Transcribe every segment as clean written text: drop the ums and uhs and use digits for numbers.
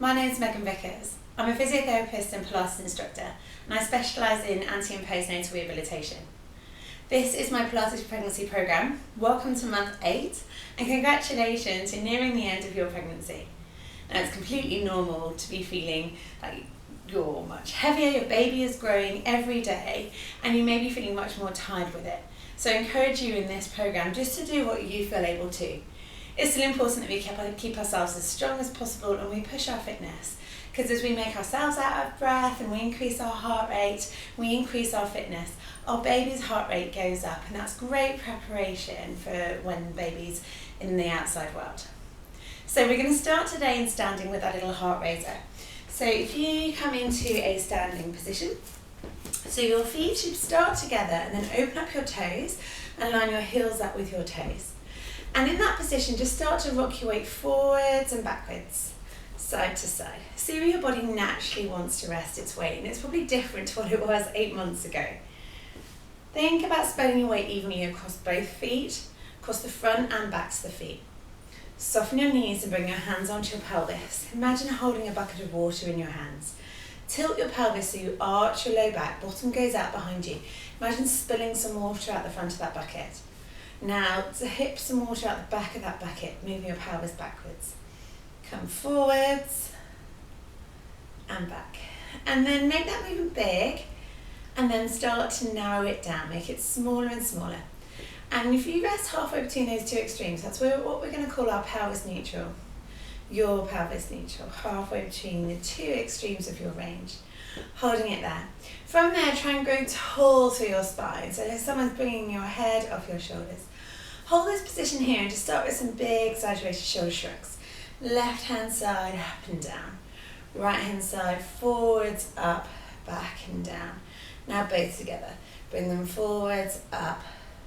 My name is Megan Vickers. I'm a physiotherapist and Pilates instructor, and I specialise in anti and post-natal rehabilitation. This is my Pilates pregnancy programme. Welcome to month 8, and congratulations, you're nearing the end of your pregnancy. Now, it's completely normal to be feeling like you're much heavier, your baby is growing every day, and you may be feeling much more tired with it. So I encourage you in this programme just to do what you feel able to. It's still important that we keep ourselves as strong as possible and we push our fitness, because as we make ourselves out of breath and we increase our heart rate, we increase our fitness, our baby's heart rate goes up, and that's great preparation for when baby's in the outside world. So we're going to start today in standing with our little heart raiser. So if you come into a standing position, so your feet should start together and then open up your toes and line your heels up with your toes. And in that position, just start to rock your weight forwards and backwards, side to side. See where your body naturally wants to rest its weight, and it's probably different to what it was 8 months ago. Think about spreading your weight evenly across both feet, across the front and back to the feet. Soften your knees and bring your hands onto your pelvis. Imagine holding a bucket of water in your hands. Tilt your pelvis so you arch your low back, bottom goes out behind you. Imagine spilling some water out the front of that bucket. Now, to hip some water out the back of that bucket, moving your pelvis backwards. Come forwards and back. And then make that movement big, and then start to narrow it down. Make it smaller and smaller. And if you rest halfway between those two extremes, that's what we're going to call our pelvis neutral. Your pelvis neutral, halfway between the two extremes of your range. Holding it there. From there, try and grow tall through your spine. So if someone's bringing your head off your shoulders. Hold this position here and just start with some big exaggerated shoulder shrugs. Left hand side, up and down. Right hand side, forwards, up, back and down. Now both together. Bring them forwards, up,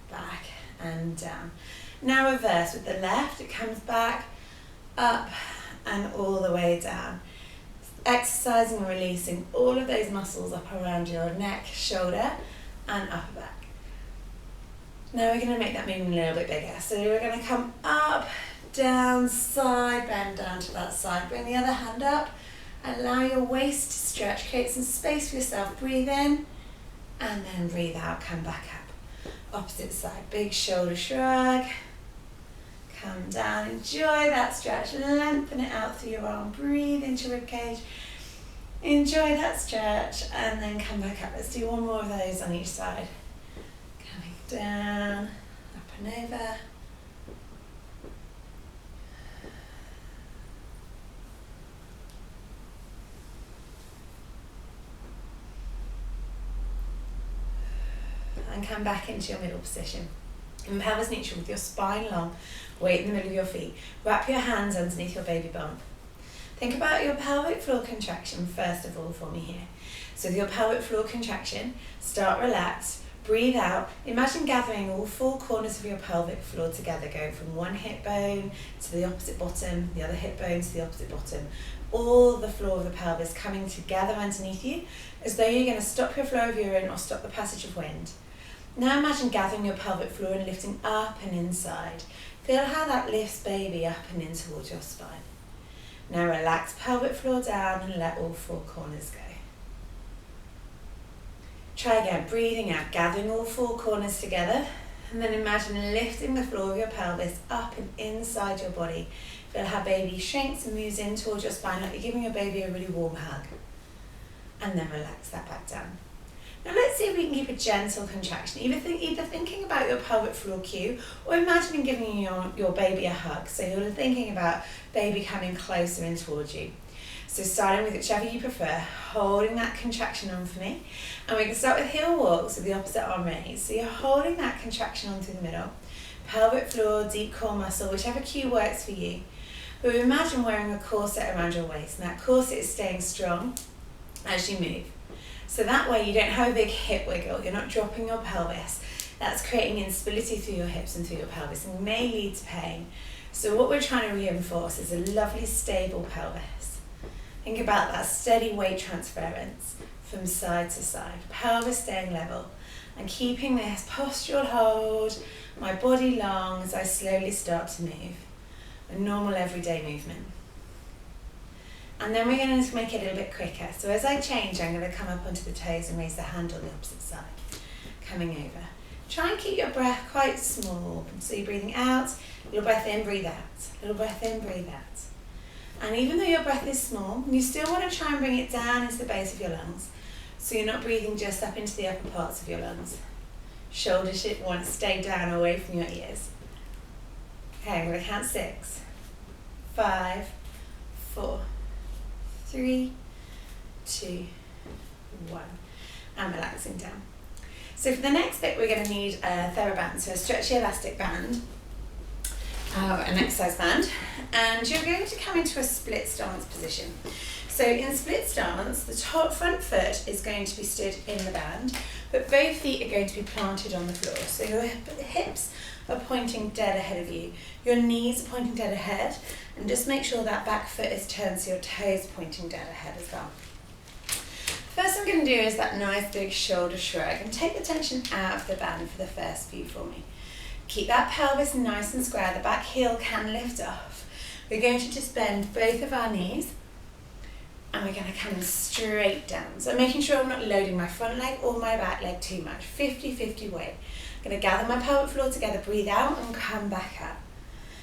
back and down. Now reverse with the left. It comes back, up and all the way down. Exercising and releasing all of those muscles up around your neck, shoulder and upper back. Now we're going to make that movement a little bit bigger. So we're going to come up, down, side, bend down to that side. Bring the other hand up. Allow your waist to stretch. Create some space for yourself. Breathe in and then breathe out. Come back up. Opposite side. Big shoulder shrug. Come down. Enjoy that stretch. Lengthen it out through your arm. Breathe into your ribcage. Enjoy that stretch and then come back up. Let's do one more of those on each side. Down, up and over. And come back into your middle position. And pelvis neutral with your spine long, weight in the middle of your feet. Wrap your hands underneath your baby bump. Think about your pelvic floor contraction first of all for me here. So with your pelvic floor contraction, start relaxed. Breathe out. Imagine gathering all 4 corners of your pelvic floor together, going from one hip bone to the opposite bottom, the other hip bone to the opposite bottom. All the floor of the pelvis coming together underneath you, as though you're going to stop your flow of urine or stop the passage of wind. Now imagine gathering your pelvic floor and lifting up and inside. Feel how that lifts baby up and in towards your spine. Now relax pelvic floor down and let all 4 corners go. Try again, breathing out, gathering all 4 corners together, and then imagine lifting the floor of your pelvis up and inside your body. Feel how baby shrinks and moves in towards your spine, like you're giving your baby a really warm hug. And then relax that back down. Now let's see if we can keep a gentle contraction, either thinking about your pelvic floor cue or imagining giving your baby a hug. So you're thinking about baby coming closer in towards you. So starting with whichever you prefer, holding that contraction on for me. And we can start with heel walks with the opposite arm raised. So you're holding that contraction on through the middle. Pelvic floor, deep core muscle, whichever cue works for you. But imagine wearing a corset around your waist, and that corset is staying strong as you move. So that way you don't have a big hip wiggle, you're not dropping your pelvis. That's creating instability through your hips and through your pelvis and may lead to pain. So what we're trying to reinforce is a lovely stable pelvis. Think about that steady weight transference from side to side, pelvis staying level, and keeping this postural hold, my body long as I slowly start to move. A normal everyday movement. And then we're going to make it a little bit quicker. So as I change, I'm going to come up onto the toes and raise the hand on the opposite side. Coming over. Try and keep your breath quite small. So you're breathing out, little breath in, breathe out. Little breath in, breathe out. And even though your breath is small, you still want to try and bring it down into the base of your lungs. So you're not breathing just up into the upper parts of your lungs. Shoulders should want to stay down away from your ears. Okay, I'm going to count 6, 5, 4, 3, 2, 1. And relaxing down. So for the next bit, we're going to need a TheraBand, so a stretchy elastic band, an exercise band, and you're going to come into a split stance position. So in split stance, the front foot is going to be stood in the band, but both feet are going to be planted on the floor. So your hips are pointing dead ahead of you, your knees are pointing dead ahead, and just make sure that back foot is turned so your toes are pointing dead ahead as well. First I'm going to do is that nice big shoulder shrug and take the tension out of the band for the first few for me. Keep that pelvis nice and square, the back heel can lift off. We're going to just bend both of our knees and we're going to come straight down. So I'm making sure I'm not loading my front leg or my back leg too much, 50-50 weight. I'm going to gather my pelvic floor together, breathe out and come back up.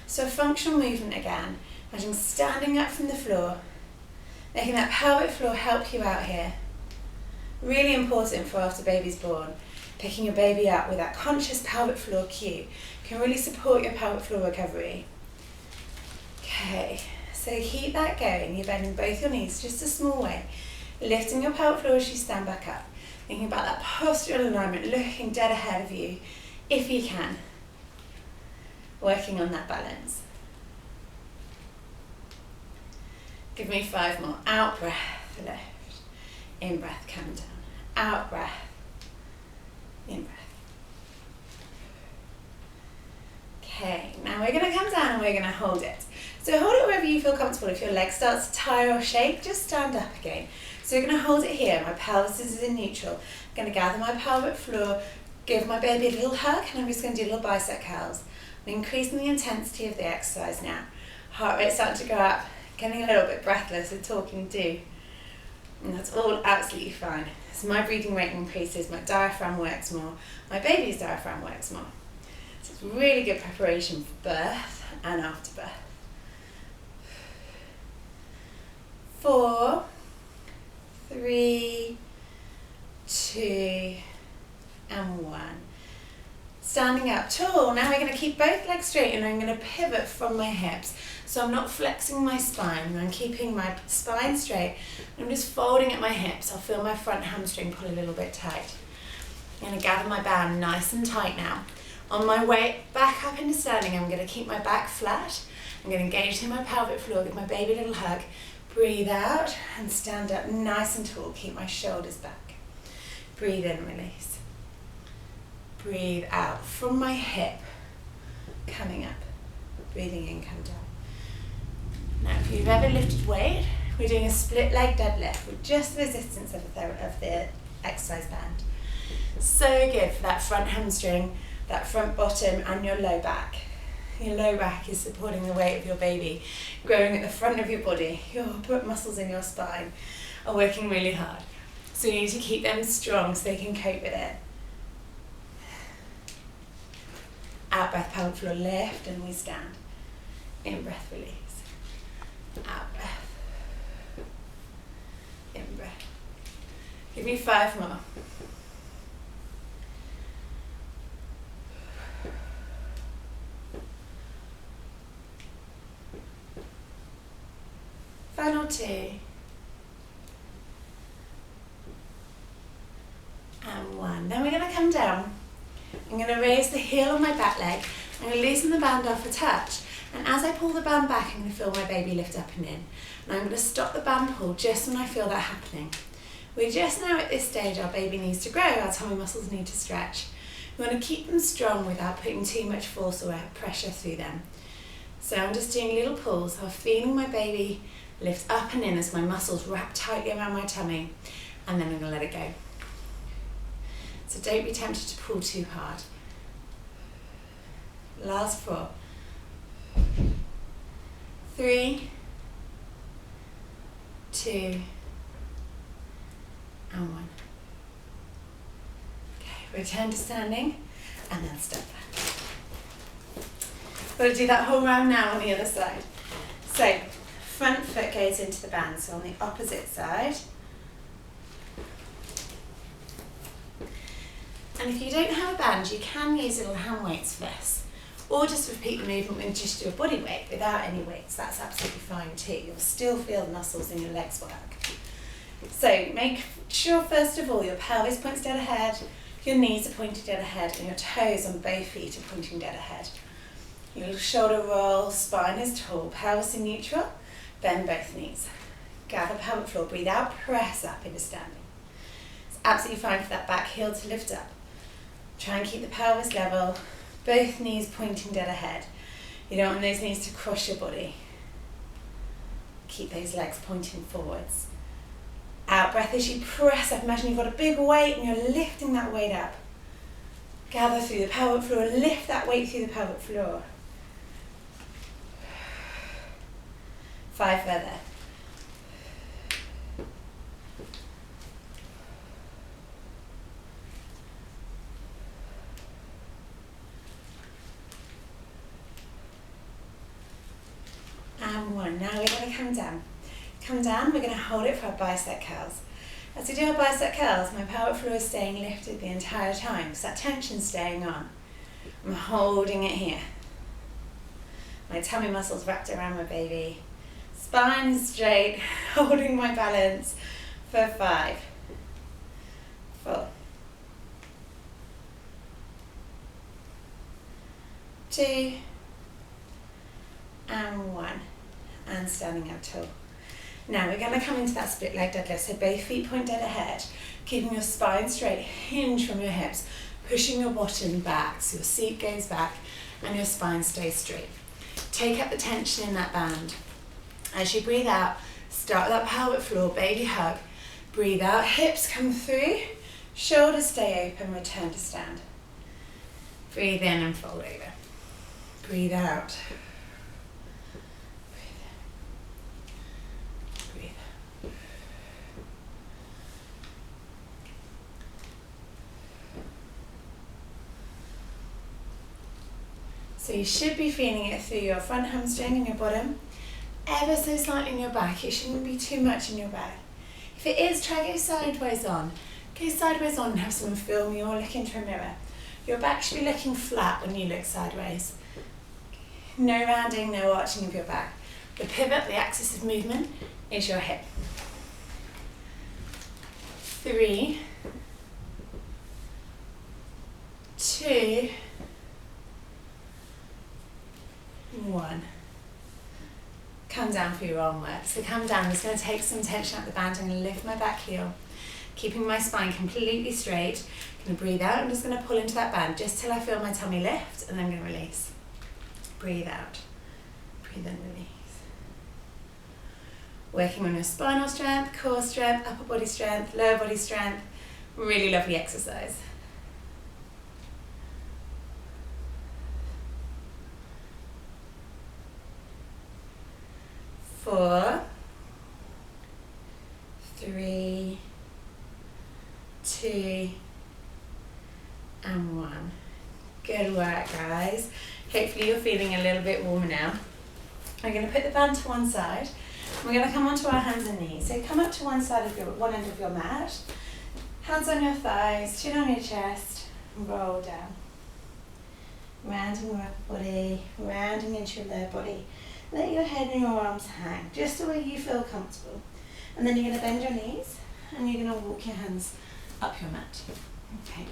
So a functional movement again, imagine standing up from the floor, making that pelvic floor help you out here. Really important for after baby's born. Picking your baby up with that conscious pelvic floor cue can really support your pelvic floor recovery. Okay, so keep that going. You're bending both your knees just a small way. Lifting your pelvic floor as you stand back up. Thinking about that postural alignment, looking dead ahead of you, if you can. Working on that balance. Give me 5 more. Out breath, lift. In breath, come down. Out breath. In breath. Okay, now we're going to come down and we're going to hold it. So hold it wherever you feel comfortable. If your leg starts to tire or shake, just stand up again. So we're going to hold it here. My pelvis is in neutral. I'm going to gather my pelvic floor, give my baby a little hug, and I'm just going to do little bicep curls. I'm increasing the intensity of the exercise now. Heart rate starting to go up, getting a little bit breathless with talking too. And that's all absolutely fine. As my breathing rate increases, my diaphragm works more, my baby's diaphragm works more. So it's really good preparation for birth and after birth. 4, 3, 2, and 1. Standing up tall. Now we're going to keep both legs straight and I'm going to pivot from my hips. So I'm not flexing my spine, I'm keeping my spine straight. I'm just folding at my hips. I'll feel my front hamstring pull a little bit tight. I'm going to gather my band nice and tight now. On my way back up into standing, I'm going to keep my back flat. I'm going to engage in my pelvic floor, give my baby a little hug. Breathe out and stand up nice and tall. Keep my shoulders back. Breathe in, release. Breathe out from my hip, coming up. Breathing in, come down. Now, if you've ever lifted weight, we're doing a split leg deadlift with just the resistance of the exercise band. So good for that front hamstring, that front bottom, and your low back. Your low back is supporting the weight of your baby, growing at the front of your body. Your muscles in your spine are working really hard. So you need to keep them strong so they can cope with it. Out breath, pelvic floor lift, and we stand. In breath, release. Out breath. In breath. Give me 5 more. Final 2. And 1. Then we're going to come down. I'm going to raise the heel of my back leg. I'm going to loosen the band off a touch. And as I pull the band back, I'm going to feel my baby lift up and in. And I'm going to stop the band pull just when I feel that happening. We're just now at this stage, our baby needs to grow, our tummy muscles need to stretch. We want to keep them strong without putting too much force or pressure through them. So I'm just doing little pulls. I'm feeling my baby lift up and in as my muscles wrap tightly around my tummy. And then I'm going to let it go. So don't be tempted to pull too hard. Last 4. 3, 2, and 1. Okay, return to standing, and then step back. We're going to do that whole round now on the other side. So, front foot goes into the band, so on the opposite side. And if you don't have a band, you can use little hand weights for this. Or just repeat the movement and just do a body weight without any weights. That's absolutely fine too. You'll still feel the muscles in your legs work. So make sure first of all your pelvis points dead ahead, your knees are pointed dead ahead, and your toes on both feet are pointing dead ahead. Your shoulder roll, spine is tall, pelvis in neutral, bend both knees. Gather pelvic floor, breathe out, press up into standing. It's absolutely fine for that back heel to lift up. Try and keep the pelvis level, both knees pointing dead ahead. You don't want those knees to cross your body. Keep those legs pointing forwards. Out breath as you press up. Imagine you've got a big weight and you're lifting that weight up. Gather through the pelvic floor, lift that weight through the pelvic floor. 5 further. And 1. Now we're going to come down. Come down, we're going to hold it for our bicep curls. As we do our bicep curls, my pelvic floor is staying lifted the entire time, because that tension's staying on. I'm holding it here. My tummy muscles wrapped around my baby. Spine is straight, holding my balance for 5, 4, 2, and 1. And standing up tall. Now we're going to come into that split leg deadlift, so both feet point dead ahead, keeping your spine straight, hinge from your hips, pushing your bottom back so your seat goes back and your spine stays straight. Take up the tension in that band. As you breathe out, start with that pelvic floor, baby hug. Breathe out, hips come through, shoulders stay open, return to stand. Breathe in and fold over. Breathe out. So you should be feeling it through your front hamstring and your bottom, ever so slightly in your back. It shouldn't be too much in your back. If it is, try go sideways on. Go sideways on and have someone film you or look into a mirror. Your back should be looking flat when you look sideways. No rounding, no arching of your back. The pivot, the axis of movement, is your hip. 3, 2, 1. Come down for your arm work. So come down, I'm just going to take some tension out the band. I'm going to lift my back heel, keeping my spine completely straight. I'm going to breathe out. I'm just going to pull into that band just till I feel my tummy lift, and then I'm going to release. Breathe out. Breathe in, release. Working on your spinal strength, core strength, upper body strength, lower body strength. Really lovely exercise. 4, 3, 2, and 1. Good work, guys. Hopefully you're feeling a little bit warmer now. I'm going to put the band to one side. We're going to come onto our hands and knees. So come up to one end of your mat. Hands on your thighs, chin on your chest, and roll down. Rounding your upper body, rounding into your lower body. Let your head and your arms hang, just the way you feel comfortable. And then you're going to bend your knees, and you're going to walk your hands up your mat. Okay.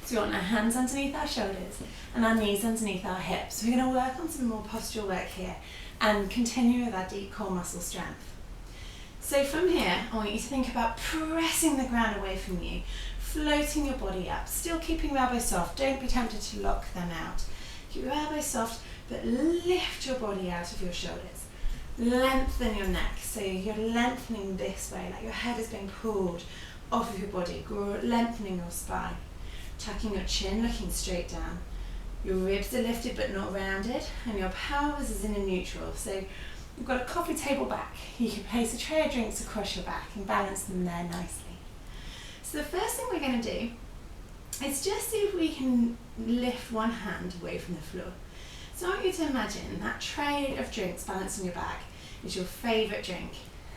So we want our hands underneath our shoulders, and our knees underneath our hips. We're going to work on some more postural work here, and continue with our deep core muscle strength. So from here, I want you to think about pressing the ground away from you, floating your body up, still keeping your elbows soft. Don't be tempted to lock them out. Keep your elbows soft, but lift your body out of your shoulders. Lengthen your neck, so you're lengthening this way, like your head is being pulled off of your body, lengthening your spine. Tucking your chin, looking straight down. Your ribs are lifted but not rounded, and your pelvis is in a neutral. So You've got a coffee table back. You can place a tray of drinks across your back and balance them there nicely. So the first thing we're going to do is just see if we can lift one hand away from the floor. So I want you to imagine that tray of drinks balanced on your back is your favourite drink,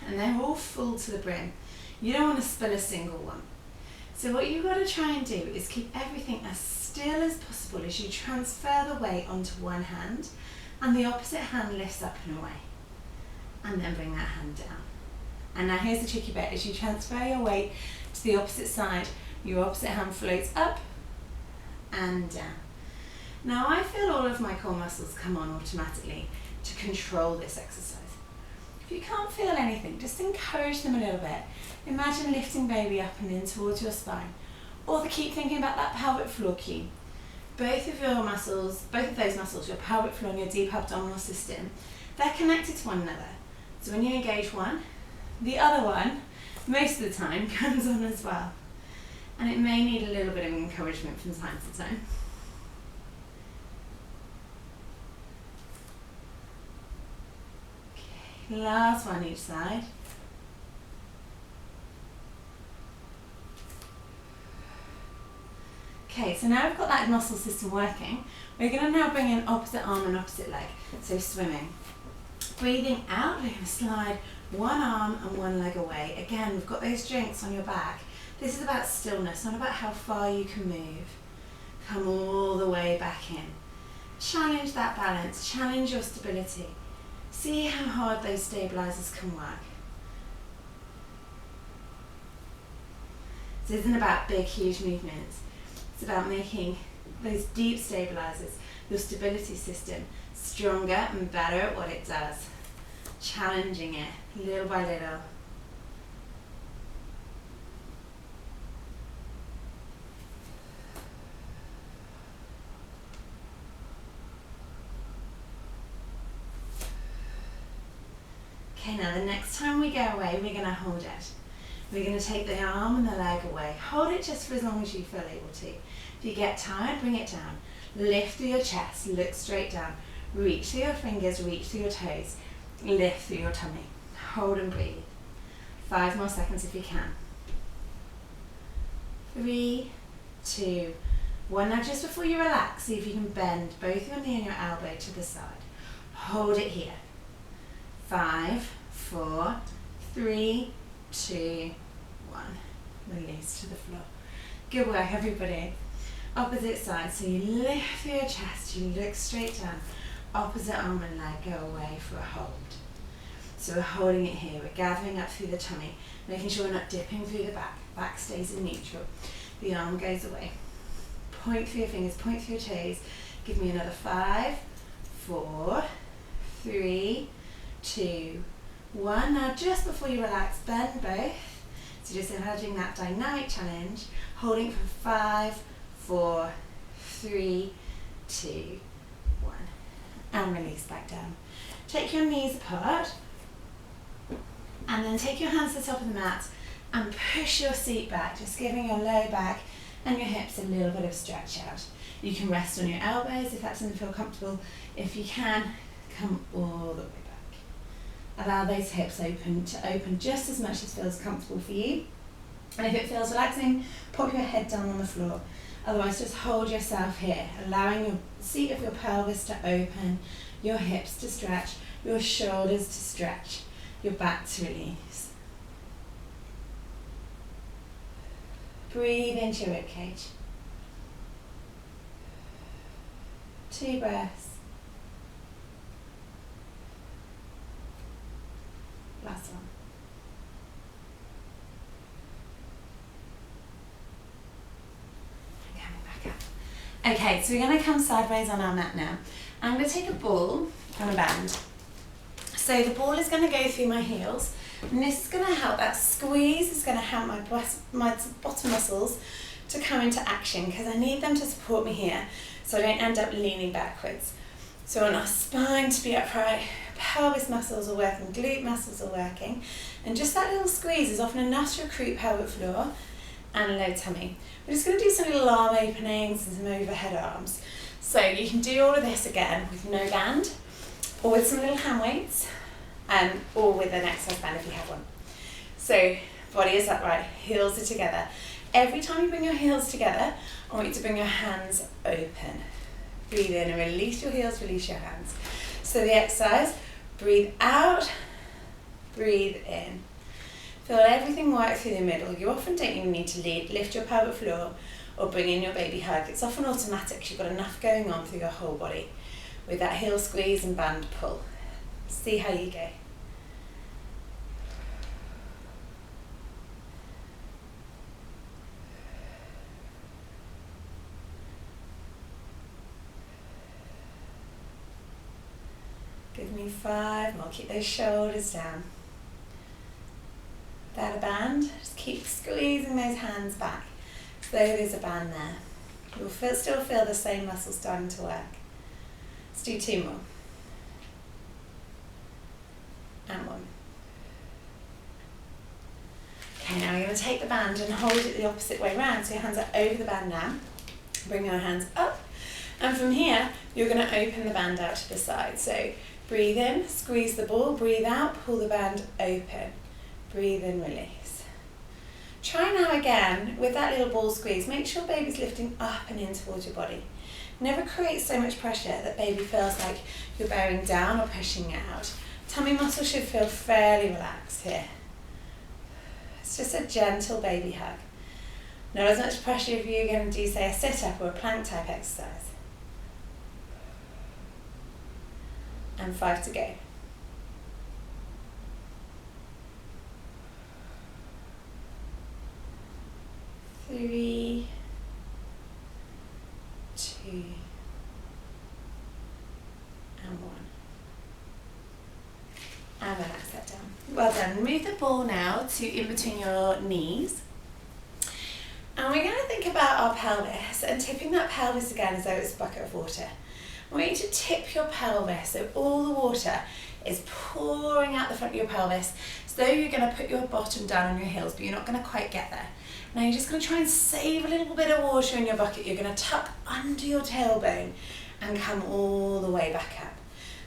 and they're all full to the brim. You don't want to spill a single one. So what you've got to try and do is keep everything as still as possible as you transfer the weight onto one hand, and the opposite hand lifts up and away. And then bring that hand down. And now here's the tricky bit. As you transfer your weight to the opposite side, your opposite hand floats up and down. Now I feel all of my core muscles come on automatically to control this exercise. If you can't feel anything, just encourage them a little bit. Imagine lifting baby up and in towards your spine. Or keep thinking about that pelvic floor cue. Both of those muscles, your pelvic floor and your deep abdominal system, they're connected to one another. So when you engage one, the other one, most of the time, comes on as well. And it may need a little bit of encouragement from time to time. Okay, last one each side. Okay, so now we've got that muscle system working, we're going to now bring in opposite arm and opposite leg, so swimming. Breathing out, we're going to slide one arm and one leg away. Again, we've got those drinks on your back. This is about stillness, not about how far you can move. Come all the way back in. Challenge that balance, challenge your stability. See how hard those stabilizers can work. This isn't about big, huge movements. It's about making those deep stabilizers, your stability system, stronger and better at what it does. Challenging it little by little. Okay, now the next time we go away, we're going to hold it. We're going to take the arm and the leg away. Hold it just for as long as you feel able to. If you get tired, bring it down. Lift through your chest, look straight down. Reach through your fingers, reach through your toes. Lift through your tummy. Hold and breathe. 5 more seconds if you can. 3, 2, 1. Now just before you relax, see if you can bend both your knee and your elbow to the side. Hold it here. 5, 4, 3, 2, 1. Release to the floor. Good work, everybody. Opposite side, so you lift through your chest, you look straight down. Opposite arm and leg go away for a hold. So we're holding it here, we're gathering up through the tummy, making sure we're not dipping through the back. Back stays in neutral. The arm goes away. Point through your fingers, point through your toes. Give me another 5, 4, 3, 2, 1. Now just before you relax, bend both. So just imagining that dynamic challenge, holding for 5, 4, 3, 2, 1. And release back down. Take your knees apart, and then take your hands to the top of the mat and push your seat back, just giving your low back and your hips a little bit of stretch out. You can rest on your elbows if that doesn't feel comfortable. If you can, come all the way back. Allow those hips to open just as much as feels comfortable for you. And if it feels relaxing, pop your head down on the floor. Otherwise, just hold yourself here, allowing your seat of your pelvis to open, your hips to stretch, your shoulders to stretch, your back to release. Breathe into your ribcage. 2 breaths. Last one. And coming back up. Okay, so we're going to come sideways on our mat now. I'm going to take a ball and a band. So the ball is going to go through my heels, and this is going to help, that squeeze is going to help my bottom muscles to come into action, because I need them to support me here so I don't end up leaning backwards. So I want our spine to be upright, pelvis muscles are working, glute muscles are working, and just that little squeeze is often enough to recruit pelvic floor and low tummy. We're just going to do some little arm openings and some overhead arms. So you can do all of this again with no band or with some little hand weights. or with an exercise band if you have one. So body is upright, heels are together. Every time you bring your heels together, I want you to bring your hands open. Breathe in and release your heels, release your hands. So the exercise, breathe out, breathe in. Feel everything work through the middle. You often don't even need to lift your pelvic floor or bring in your baby hug. It's often automatic because you've got enough going on through your whole body with that heel squeeze and band pull. See how you go. Give me 5 more. Keep those shoulders down. Without a band, just keep squeezing those hands back as though there's a band there. You'll still feel the same muscles starting to work. Let's do 2 more. And 1. Okay, now we're going to take the band and hold it the opposite way around. So your hands are over the band now. Bring your hands up. And from here, you're going to open the band out to the side. So breathe in, squeeze the ball, breathe out, pull the band open. Breathe in, release. Try now again with that little ball squeeze. Make sure baby's lifting up and in towards your body. Never create so much pressure that baby feels like you're bearing down or pushing out. Tummy muscle should feel fairly relaxed here. It's just a gentle baby hug. Not as much pressure if you're going to do, say, a sit-up or a plank type exercise. And 5 to go. 3, 2, and 1. And relax that down. Well done. Move the ball now to in between your knees. And we're going to think about our pelvis and tipping that pelvis again as though it's a bucket of water. I want you to tip your pelvis so all the water is pouring out the front of your pelvis as though you're going to put your bottom down on your heels, but you're not going to quite get there. Now you're just going to try and save a little bit of water in your bucket. You're going to tuck under your tailbone and come all the way back up.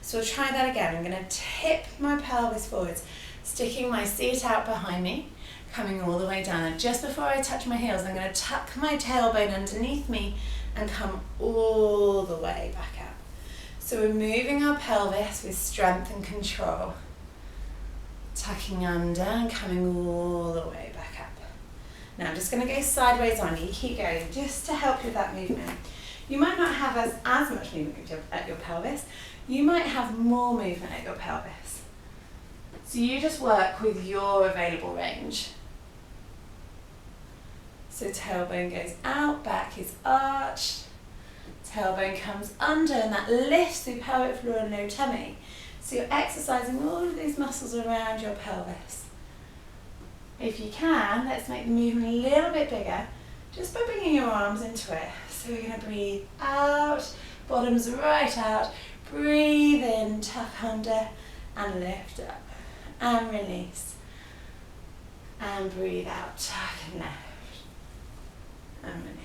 So we'll try that again. I'm going to tip my pelvis forwards, sticking my seat out behind me, coming all the way down. And just before I touch my heels, I'm going to tuck my tailbone underneath me and come all the way back up. So we're moving our pelvis with strength and control. Tucking under and coming all the way back up. Now I'm just going to go sideways on you. Keep going just to help you with that movement. You might not have as much movement at your pelvis. You might have more movement at your pelvis. So you just work with your available range. So tailbone goes out, back is arched. Tailbone comes under and that lifts through pelvic floor and low tummy. So you're exercising all of these muscles around your pelvis. If you can, let's make the movement a little bit bigger just by bringing your arms into it. So we're going to breathe out, bottoms right out, breathe in, tuck under and lift up and release. And breathe out, tuck and lift and release.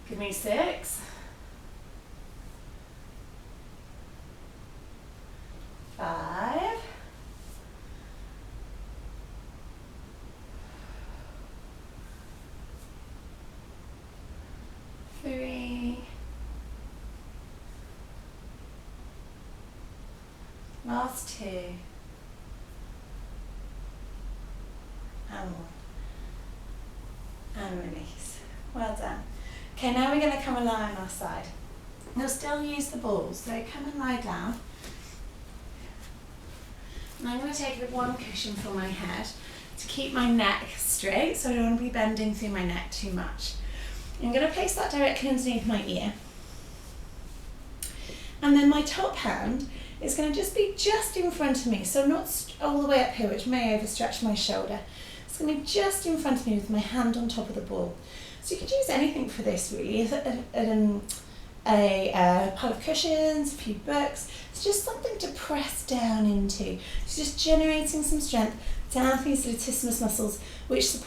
Give me 6, 5, 3, last 2, and 1, and release. Well done. Okay, now we're going to come and lie on our side. You'll still use the balls, so come and lie down. And I'm going to take one cushion for my head to keep my neck straight, so I don't want to be bending through my neck too much. I'm going to place that directly underneath my ear. And then my top hand is going to just be just in front of me, so not all the way up here, which may overstretch my shoulder. It's going to be just in front of me with my hand on top of the ball. So you could use anything for this really, a pile of cushions, a few books. It's just something to press down into. It's just generating some strength down through these latissimus muscles which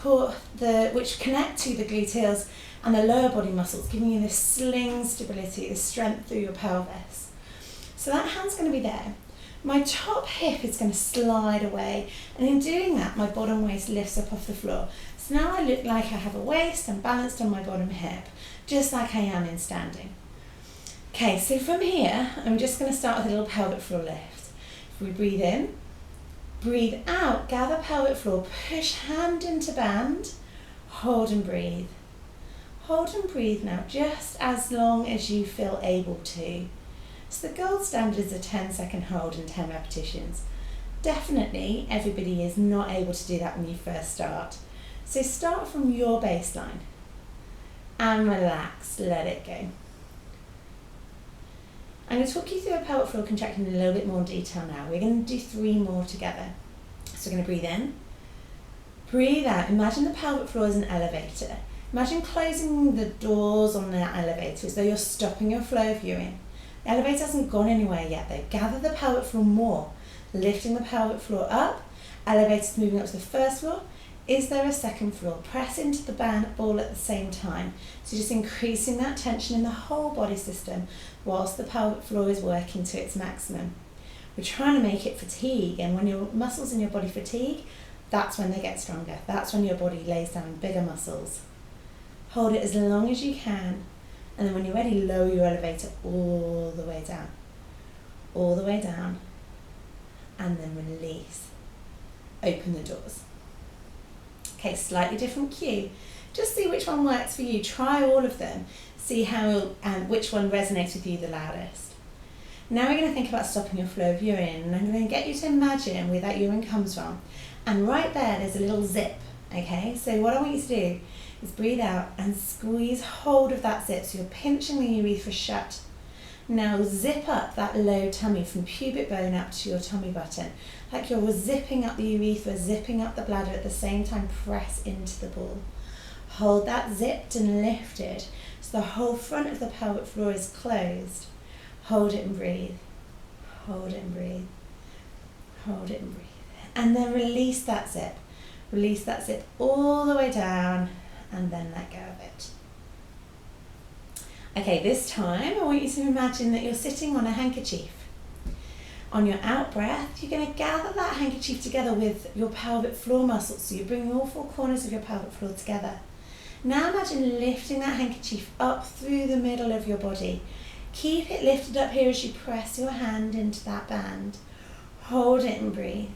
connect to the gluteals and the lower body muscles, giving you this sling stability, this strength through your pelvis. So that hand's going to be there. My top hip is going to slide away, and in doing that my bottom waist lifts up off the floor. So now I look like I have a waist and balanced on my bottom hip, just like I am in standing. Okay, so from here I'm just going to start with a little pelvic floor lift. If we breathe in, breathe out, gather pelvic floor, push hand into band, hold and breathe. Hold and breathe now, just as long as you feel able to. So the gold standard is a 10-second hold and 10 repetitions. Definitely everybody is not able to do that when you first start. So start from your baseline and relax, let it go. I'm going to talk you through a pelvic floor contraction in a little bit more detail now. We're going to do 3 more together. So we're going to breathe in, breathe out. Imagine the pelvic floor as an elevator. Imagine closing the doors on that elevator as though you're stopping your flow of urine. The elevator hasn't gone anywhere yet though. Gather the pelvic floor more, lifting the pelvic floor up, elevators moving up to the first floor. Is there a second floor? Press into the ball at the same time. So just increasing that tension in the whole body system whilst the pelvic floor is working to its maximum. We're trying to make it fatigue, and when your muscles in your body fatigue, that's when they get stronger. That's when your body lays down bigger muscles. Hold it as long as you can, and then when you're ready, lower your elevator all the way down, and then release. Open the doors. Okay, slightly different cue. Just see which one works for you. Try all of them. See which one resonates with you the loudest. Now we're going to think about stopping your flow of urine, and I'm going to get you to imagine where that urine comes from. And right there's a little zip, okay? So what I want you to do is breathe out and squeeze hold of that zip so you're pinching the urethra shut. Now zip up that low tummy from pubic bone up to your tummy button, like you're zipping up the urethra, zipping up the bladder at the same time. Press into the ball. Hold that zipped and lifted so the whole front of the pelvic floor is closed. Hold it and breathe. Hold it and breathe. Hold it and breathe. And then release that zip. Release that zip all the way down and then let go of it. Okay, this time I want you to imagine that you're sitting on a handkerchief. On your out breath, you're going to gather that handkerchief together with your pelvic floor muscles. So you're bringing all 4 corners of your pelvic floor together. Now imagine lifting that handkerchief up through the middle of your body. Keep it lifted up here as you press your hand into that band. Hold it and breathe.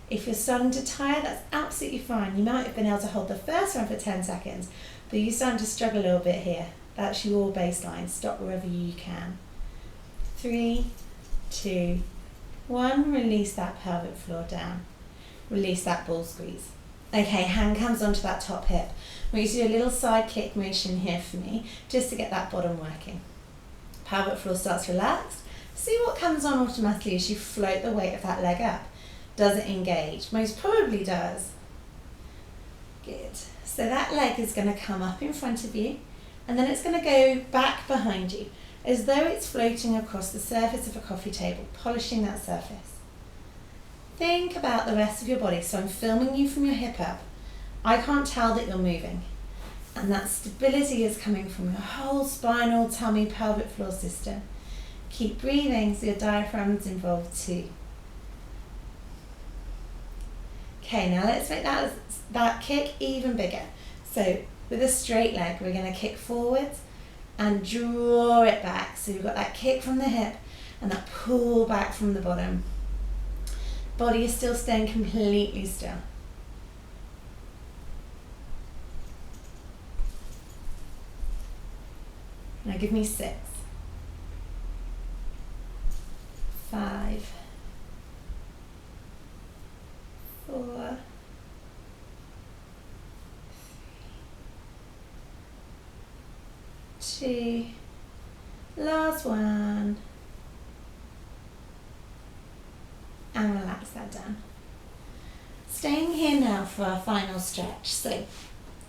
If you're starting to tire, that's absolutely fine. You might have been able to hold the first one for 10 seconds, but you're starting to struggle a little bit here. That's your baseline. Stop wherever you can. 3, 2, 1. Release that pelvic floor down. Release that ball squeeze. Okay, hand comes onto that top hip. I want you to do a little side kick motion here for me, just to get that bottom working. Pelvic floor starts relaxed. See what comes on automatically as you float the weight of that leg up. Does it engage? Most probably does. Good. So that leg is going to come up in front of you, and then it's going to go back behind you, as though it's floating across the surface of a coffee table, polishing that surface. Think about the rest of your body. So I'm filming you from your hip up. I can't tell that you're moving. And that stability is coming from your whole spinal, tummy, pelvic floor system. Keep breathing so your diaphragm's involved too. Okay, now let's make that kick even bigger. So with a straight leg, we're going to kick forwards and draw it back. So you've got that kick from the hip and that pull back from the bottom. Body is still staying completely still. Now give me 6, 5, 4, 2, last one, and relax that down. Staying here now for our final stretch. So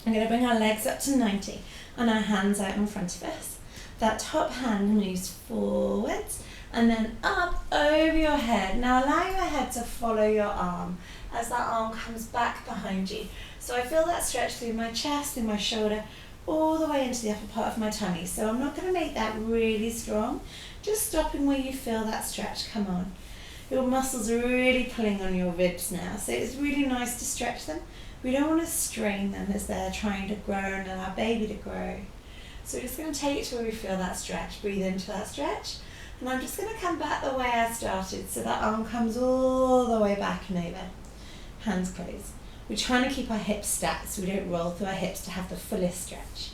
I'm going to bring our legs up to 90 and our hands out in front of us. That top hand moves forwards and then up over your head. Now allow your head to follow your arm as that arm comes back behind you. So I feel that stretch through my chest, through my shoulder, all the way into the upper part of my tummy. So I'm not going to make that really strong, just stopping where you feel that stretch come on. Your muscles are really pulling on your ribs now, so it's really nice to stretch them. We don't want to strain them as they're trying to grow and allow baby to grow. So we're just going to take it to where we feel that stretch. Breathe into that stretch. And I'm just going to come back the way I started, so that arm comes all the way back and over. Hands closed. We're trying to keep our hips stacked so we don't roll through our hips to have the fullest stretch.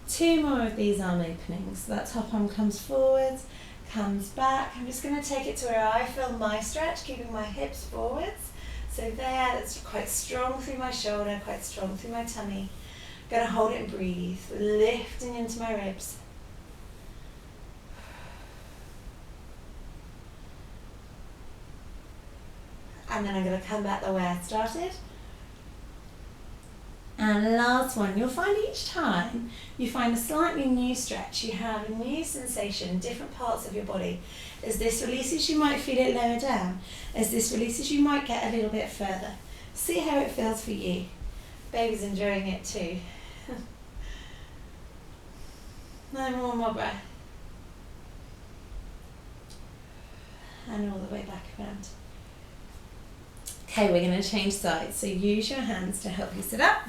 2 more of these arm openings. So that top arm comes forwards, comes back. I'm just going to take it to where I feel my stretch, keeping my hips forwards. So there, that's quite strong through my shoulder, quite strong through my tummy. I'm going to hold it and breathe, lifting into my ribs. And then I'm going to come back the way I started. And last one, you'll find each time you find a slightly new stretch, you have a new sensation, different parts of your body. As this releases, you might feel it lower down. As this releases, you might get a little bit further. See how it feels for you. Baby's enjoying it too. And one more breath. And all the way back around. Okay, we're going to change sides. So use your hands to help you sit up.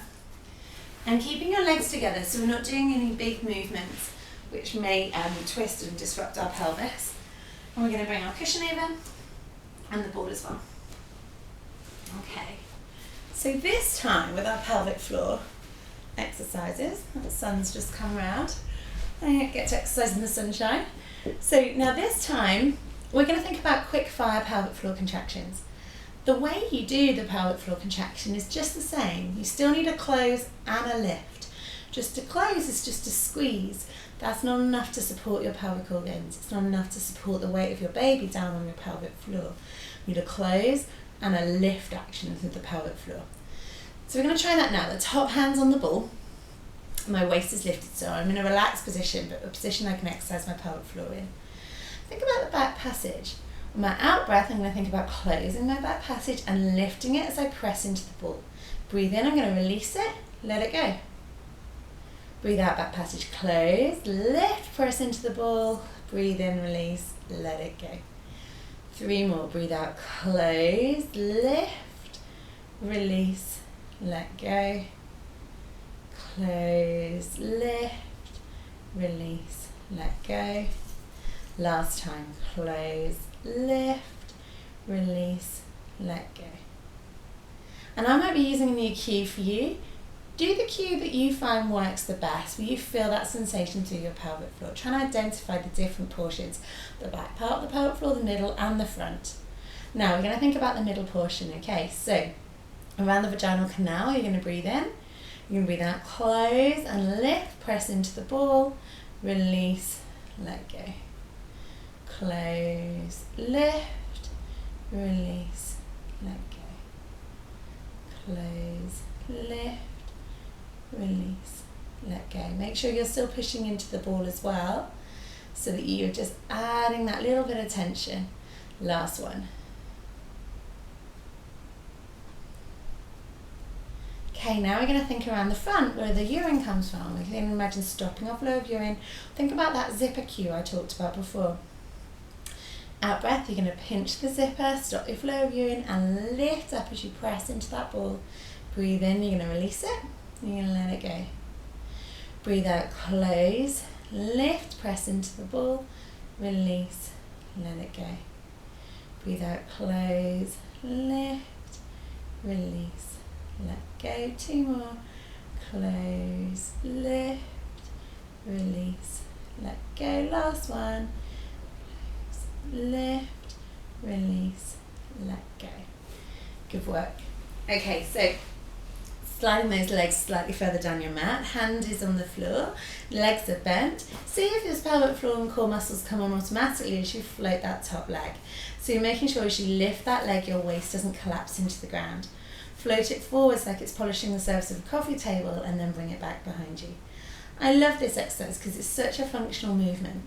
And keeping your legs together so we're not doing any big movements which may twist and disrupt our pelvis. And we're going to bring our cushion over and the ball as well. Okay, so this time with our pelvic floor exercises, the sun's just come around. I get to exercise in the sunshine. So now this time we're going to think about quick fire pelvic floor contractions. The way you do the pelvic floor contraction is just the same. You still need a close and a lift. Just to close is just to squeeze. That's not enough to support your pelvic organs. It's not enough to support the weight of your baby down on your pelvic floor. You need a close and a lift action through the pelvic floor. So we're going to try that now. The top hand's on the ball. My waist is lifted, so I'm in a relaxed position, but a position I can exercise my pelvic floor in. Think about the back passage. On my out breath, I'm going to think about closing my back passage and lifting it as I press into the ball. Breathe in, I'm going to release it, let it go. Breathe out, back passage, close, lift, press into the ball, breathe in, release, let it go. 3 more, breathe out, close, lift, release, let go. Close, lift, release, let go. Last time, close, lift, release, let go. And I might be using a new cue for you. Do the cue that you find works the best, where you feel that sensation through your pelvic floor. Try and identify the different portions, the back part of the pelvic floor, the middle and the front. Now we're going to think about the middle portion, okay? So around the vaginal canal, you're going to breathe in, you're going to breathe out, close and lift, press into the ball, release, let go. Close, lift, release, let go. Close, lift, release, let go. Make sure you're still pushing into the ball as well, so that you're just adding that little bit of tension. Last one. Okay, now we're going to think around the front where the urine comes from. We can imagine stopping our flow of urine. Think about that zipper cue I talked about before. Out breath, you're going to pinch the zipper, stop your flow of urine and lift up as you press into that ball. Breathe in, you're going to release it, you're going to let it go. Breathe out, close, lift, press into the ball, release, let it go. Breathe out, close, lift, release, let go. 2 more, close, lift, release, let go. Last one. Lift, release, let go. Good work. Okay, so sliding those legs slightly further down your mat, hand is on the floor, legs are bent. See if your pelvic floor and core muscles come on automatically as you float that top leg. So you're making sure as you lift that leg, your waist doesn't collapse into the ground. Float it forwards like it's polishing the surface of a coffee table and then bring it back behind you. I love this exercise because it's such a functional movement.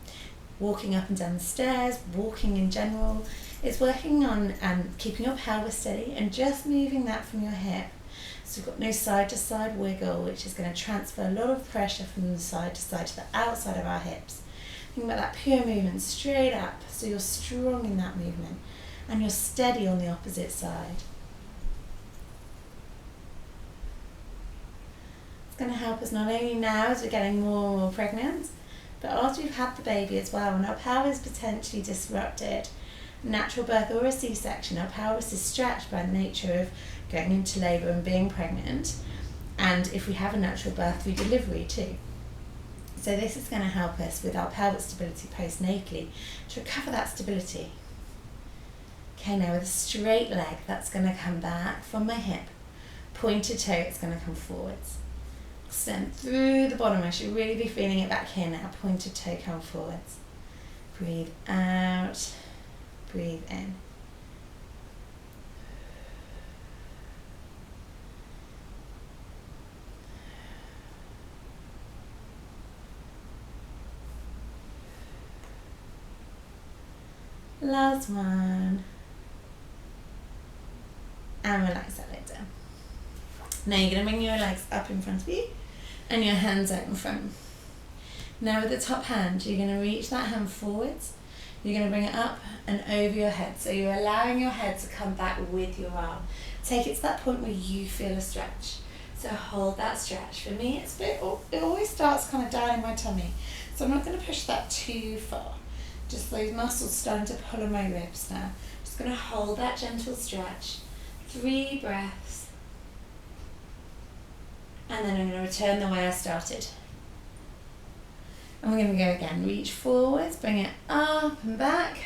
Walking up and down the stairs, walking in general. It's working on keeping your pelvis steady and just moving that from your hip. So we've got no side to side wiggle, which is going to transfer a lot of pressure from the side to the outside of our hips. Think about that pure movement straight up, so you're strong in that movement. and you're steady on the opposite side. It's going to help us not only now as we're getting more and more pregnant, but after we've had the baby as well, when our pelvis is potentially disrupted, natural birth or a C-section, our pelvis is stretched by the nature of going into labour and being pregnant, and if we have a natural birth through delivery too. So this is going to help us with our pelvic stability post-natally to recover that stability. Okay, now with a straight leg, that's going to come back from my hip. Pointed toe, it's going to come forwards. Extend through the bottom. I should really be feeling it back here now. Pointed toe, come forwards. Breathe out, breathe in. Last one. And relax that leg down. Now you're going to bring your legs up in front of you and your hands out in front. Now with the top hand, you're going to reach that hand forwards. You're going to bring it up and over your head. So you're allowing your head to come back with your arm. Take it to that point where you feel a stretch. So hold that stretch. For me, it always starts kind of down in my tummy. So I'm not going to push that too far. Just those muscles starting to pull on my ribs now. Just going to hold that gentle stretch. 3 breaths. And then I'm going to return the way I started. And we're going to go again. Reach forwards, bring it up and back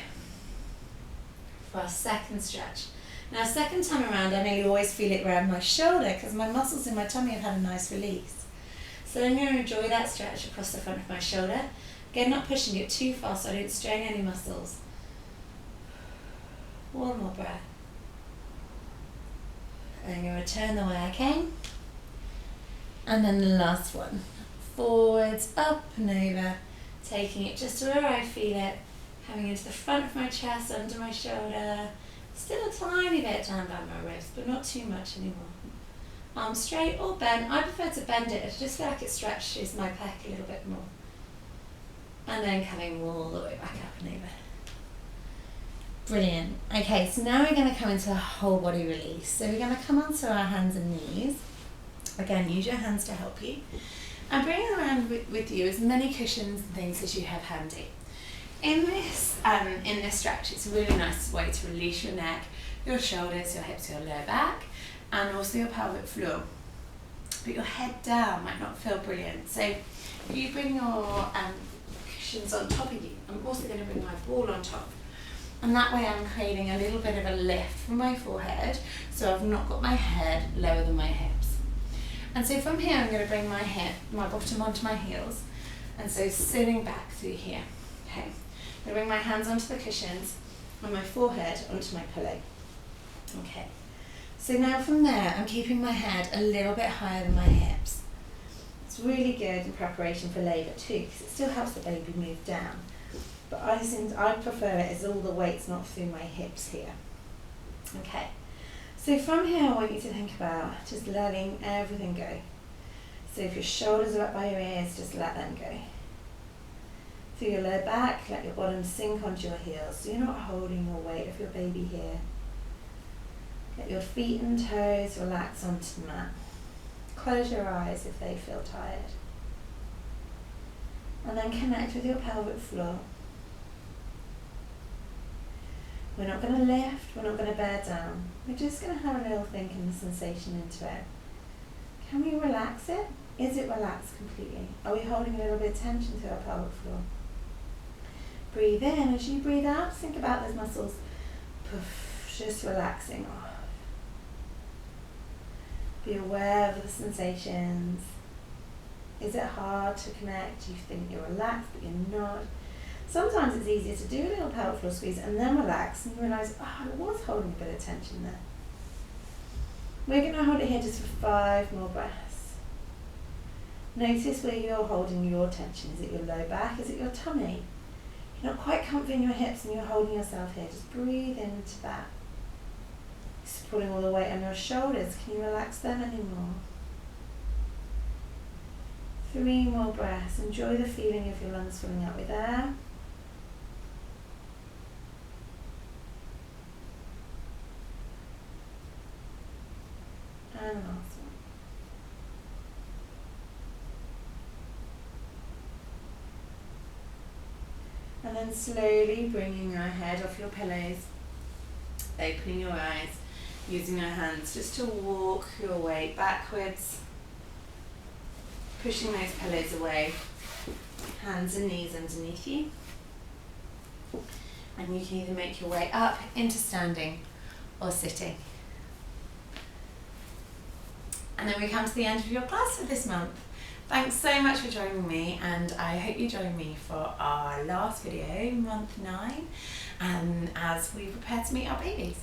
for our second stretch. Now, second time around, I nearly always feel it around my shoulder because my muscles in my tummy have had a nice release. So I'm going to enjoy that stretch across the front of my shoulder. Again, not pushing it too far so I don't strain any muscles. One more breath. And I'm going to return the way I came. And then the last one. Forwards, up and over. Taking it just to where I feel it. Coming into the front of my chest, under my shoulder. Still a tiny bit down by my wrist, but not too much anymore. Arms straight or bent. I prefer to bend it. I just feel like it stretches my pec a little bit more. And then coming all the way back up and over. Brilliant. Okay, so now we're going to come into a whole body release. So we're going to come onto our hands and knees. Again, use your hands to help you. And bring around with you as many cushions and things as you have handy. In this stretch, it's a really nice way to release your neck, your shoulders, your hips, your lower back, and also your pelvic floor. But your head down might not feel brilliant. So if you bring your cushions on top of you, I'm also going to bring my ball on top. And that way I'm creating a little bit of a lift from my forehead, so I've not got my head lower than my hips. And so from here I'm going to bring my bottom onto my heels, and so sitting back through here. Okay. I'm going to bring my hands onto the cushions and my forehead onto my pillow. Okay. So now from there I'm keeping my head a little bit higher than my hips. It's really good in preparation for labour too, because it still helps the baby move down. But I prefer it as all the weight's not through my hips here. Okay. So from here I want you to think about just letting everything go. So if your shoulders are up by your ears, just let them go. Through your lower back, let your bottom sink onto your heels, so you're not holding your weight of your baby here. Let your feet and toes relax onto the mat. Close your eyes if they feel tired. And then connect with your pelvic floor. We're not going to lift, we're not going to bear down. We're just going to have a little think and sensation into it. Can we relax it? Is it relaxed completely? Are we holding a little bit of tension through our pelvic floor? Breathe in. As you breathe out, think about those muscles just relaxing off. Be aware of the sensations. Is it hard to connect? You think you're relaxed, but you're not. Sometimes it's easier to do a little pelvic floor squeeze and then relax and realise, I was holding a bit of tension there. We're going to hold it here just for 5 more breaths. Notice where you're holding your tension. Is it your low back? Is it your tummy? You're not quite comfy in your hips and you're holding yourself here. Just breathe into that. Just pulling all the weight on your shoulders. Can you relax them anymore? 3 more breaths. Enjoy the feeling of your lungs filling up with air. And last one. And then slowly bringing your head off your pillows, opening your eyes, using your hands just to walk your way backwards, pushing those pillows away, hands and knees underneath you. And you can either make your way up into standing or sitting. And then we come to the end of your class for this month. Thanks so much for joining me, and I hope you join me for our last video, month 9, as we prepare to meet our babies.